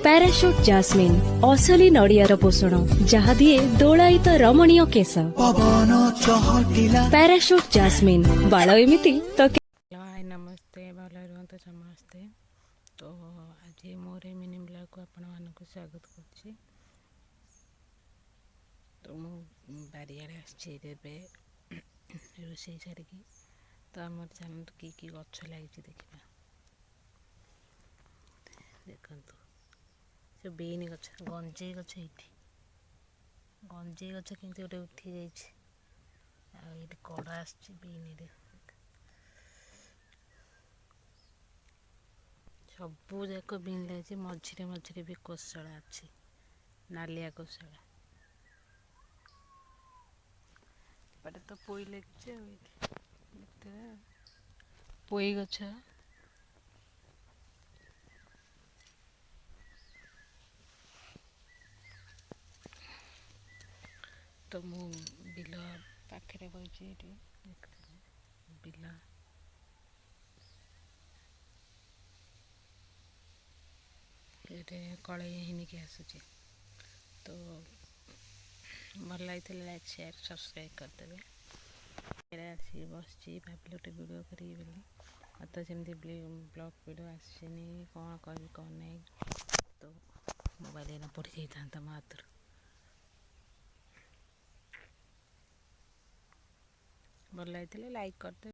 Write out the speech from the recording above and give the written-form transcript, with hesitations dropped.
Parachute jasmine असली नड़ियार पोषण जहाँ दिए दोलायित रमणीय केश। पैराशूट जास्मिन बाल एमती तो हाय नमस्ते भल रुहतु समस्ते। तो आज मोर मिनी ब्लॉग को आपण मानक स्वागत कर। तो मु बारियाड़े आसबे रोषे सारिकी तो आम चैनल कि गछ लगी देखा देखु से बीन गछ गंजे गछ ये गंजे गछ केमती गोटे उठी जाइए कड़ा आईन सबू जाक बीन लगे मझे मझे भी कोशला अच्छी नालिया कोशला पटे तो पोई लगे पोई गछ तो मु बिल पाखे बही बिल ये कड़े हिनिकी आसूची तो भल लगी लाइक शेयर सब्सक्राइब करदेवे। आसी बस भाविल गोटे वीडियो करी तो जमी ब्लॉग वीडियो आसनी कौन करी कौन नहीं तो मोबाइल पड़ी जाता मो हाथ भल लगी लाइक करदे।